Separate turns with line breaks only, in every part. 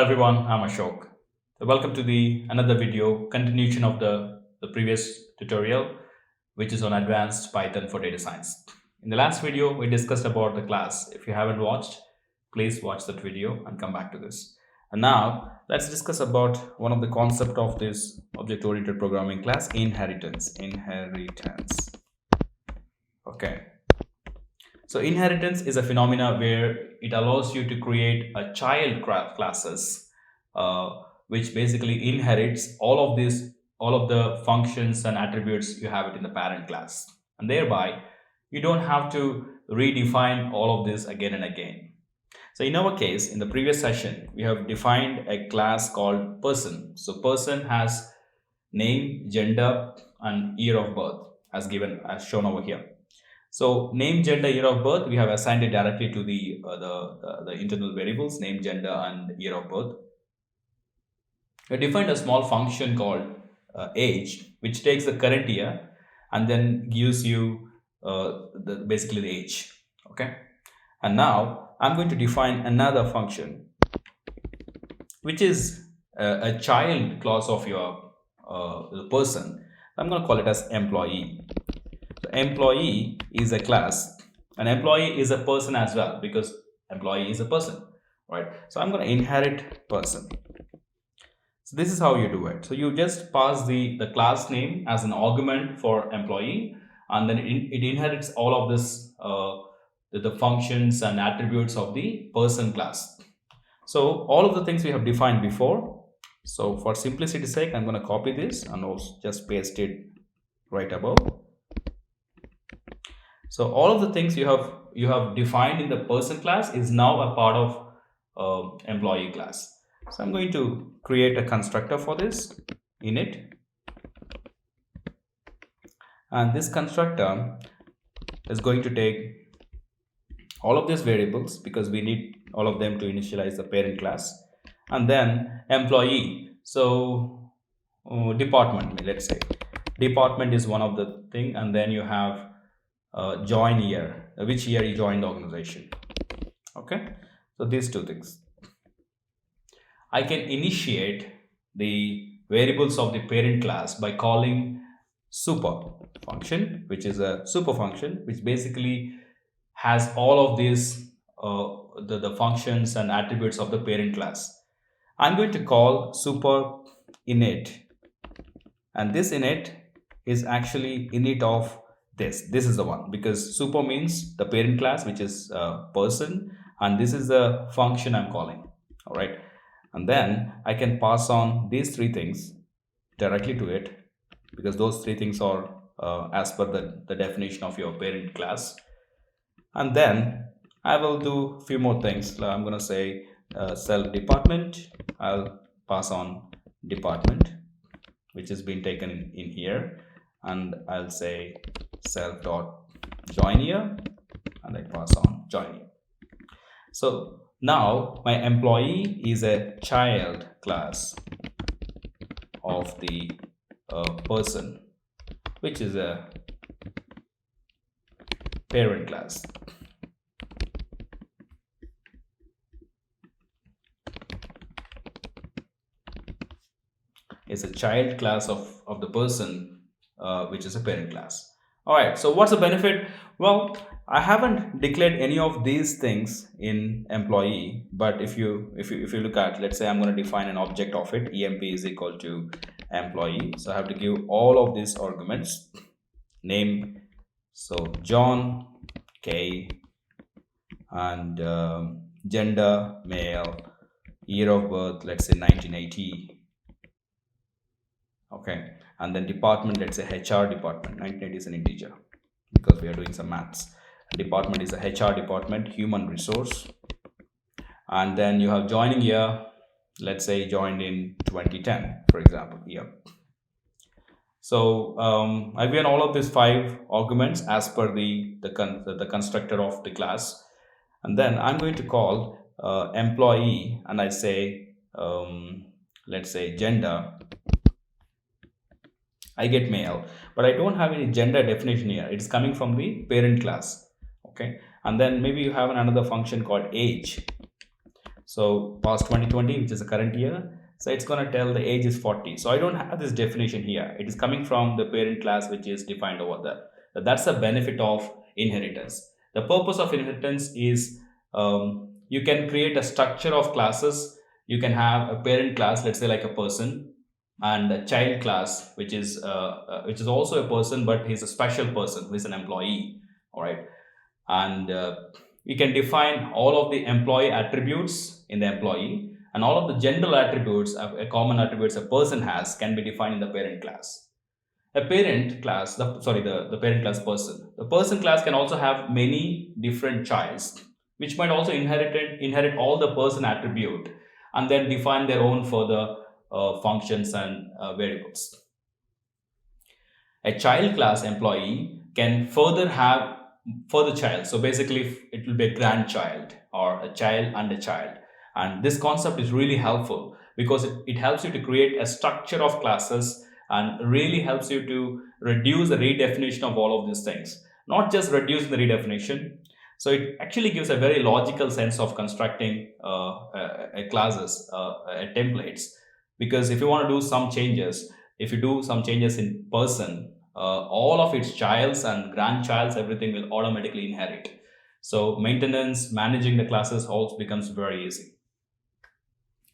everyone, I'm Ashok. So welcome to the another video continuation of the previous tutorial, which is on advanced Python for data science. In the last video, we discussed about the class. If you haven't watched, please watch that video and come back to this. And now let's discuss about one of the concept of this object-oriented programming class, inheritance. Inheritance. Okay. So inheritance is a phenomena where it allows you to create a child classes, which basically inherits all of the functions and attributes you have it in the parent class, and thereby you don't have to redefine all of this again and again. So in our case, in the previous session, we have defined a class called person. So person has name, gender, and year of birth as shown over here. So name, gender, year of birth, we have assigned it directly to the internal variables, name, gender, and year of birth. We defined a small function called age, which takes the current year and then gives you basically the age. Okay. And now I'm going to define another function, which is a child class of your the person. I'm going to call it as employee. Employee is a class, and employee is a person as well, because employee is a person, right? So I'm going to inherit person. So this is how you do it. So you just pass the class name as an argument for employee, and then it inherits all of this the functions and attributes of the person class. So all of the things we have defined before. So for simplicity's sake, I'm going to copy this and also just paste it right above. So all of the things you have defined in the person class is now a part of employee class. So I'm going to create a constructor for this init, and this constructor is going to take all of these variables because we need all of them to initialize the parent class, and then employee. So department, let's say department is one of the thing, and then you have join year, which year you joined the organization. Okay, so these two things. I can initiate the variables of the parent class by calling super function, which is a super function which basically has all of these the functions and attributes of the parent class. I'm going to call super init, and this init is actually init of this is the one, because super means the parent class, which is person, and this is the function I'm calling. All right, and then I can pass on these three things directly to it, because those three things are as per the definition of your parent class. And then I will do a few more things. I'm going to say self department. I'll pass on department, which has been taken in here, and I'll say self dot join year, and I pass on join year. So now my employee is a child class of the person, which is a parent class. It's a child class of the person, which is a parent class. All right, so what's the benefit? Well, I haven't declared any of these things in employee, but if you look at, let's say I'm going to define an object of it, emp is equal to employee. So I have to give all of these arguments, name, so John, K, and gender, male, year of birth, let's say 1980. Okay, and then department, let's say HR department. 1980 is an integer because we are doing some maths. Department is a HR department, human resource. And then you have joining year, let's say joined in 2010, for example, year. So I've given all of these 5 arguments as per the constructor of the class, and then I'm going to call employee, and I say let's say gender. I get male, but I don't have any gender definition here. It's coming from the parent class. Okay, and then maybe you have another function called age. So past 2020, which is the current year. So it's going to tell the age is 40. So I don't have this definition here. It is coming from the parent class, which is defined over there. That's the benefit of inheritance. The purpose of inheritance is you can create a structure of classes. You can have a parent class, let's say like a person, and a child class, which is also a person, but he's a special person who is an employee. All right, and we can define all of the employee attributes in the employee, and all of the general attributes, common attributes a person has, can be defined in the parent class. A parent class, the parent class person. The person class can also have many different childs, which might also inherit all the person attribute, and then define their own further functions and variables. A child class employee can further have further child. So basically, it will be a grandchild or a child and a child. And this concept is really helpful because it helps you to create a structure of classes and really helps you to reduce the redefinition of all of these things. Not just reduce the redefinition. So it actually gives a very logical sense of constructing classes, templates. Because if you want to do some changes, if you do some changes in person, all of its childs and grandchilds, everything will automatically inherit. So maintenance, managing the classes also becomes very easy.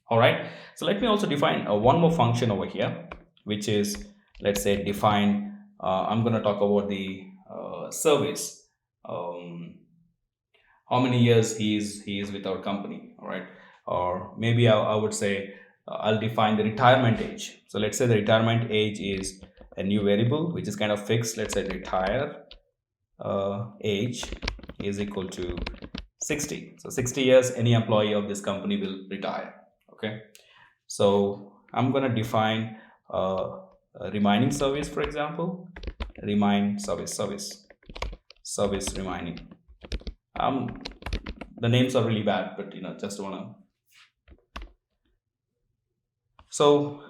All right. So let me also define one more function over here, which is, let's say, define. I'm going to talk about the service. How many years he is with our company. All right. Or maybe I would say I'll define the retirement age. So let's say the retirement age is a new variable, which is kind of fixed. Let's say retire age is equal to 60. So 60 years, any employee of this company will retire. Okay. So I'm going to define a remaining service, for example, remain service remaining. The names are really bad, but just want to. So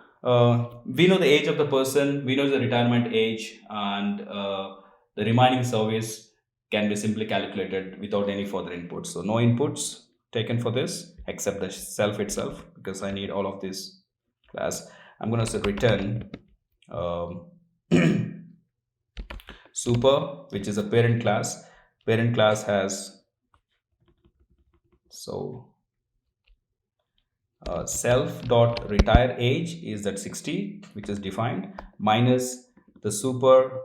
we know the age of the person, we know the retirement age, and the remaining service can be simply calculated without any further inputs. So no inputs taken for this except the self itself, because I need all of this class. I'm going to say return super, which is a parent class. Parent class has self dot retire age is that 60, which is defined, minus the super,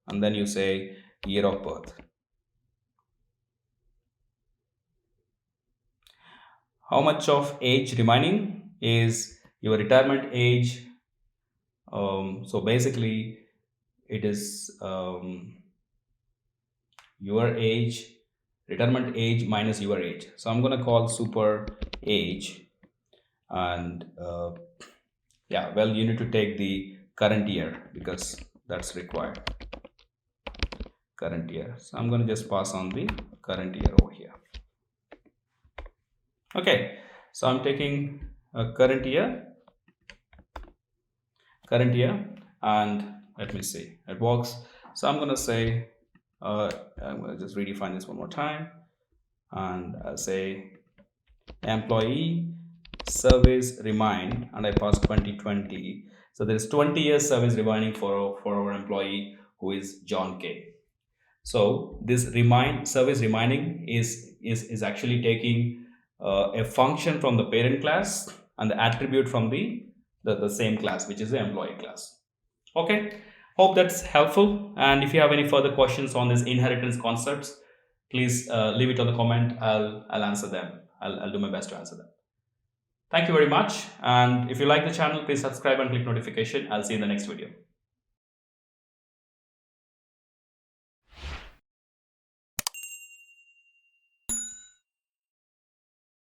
and then you say year of birth. How much of age remaining is your retirement age. So basically it is your age, retirement age minus your age. So I'm going to call super age, and yeah, well, you need to take the current year because that's required, current year. So I'm going to just pass on the current year over here. Okay, so I'm taking a current year, and let me see, it works. So I'm going to say I'm going to just redefine this one more time, and I'll say employee service remain, and I pass 2020. So there is 20 years service remaining for our employee who is John K. So this service remaining is actually taking a function from the parent class and the attribute from the same class, which is the employee class. Okay, hope that's helpful. And if you have any further questions on this inheritance concepts, please leave it on the comment. I'll answer them. I'll do my best to answer them. Thank you very much. And if you like the channel, please subscribe and click notification. I'll see you in the next video.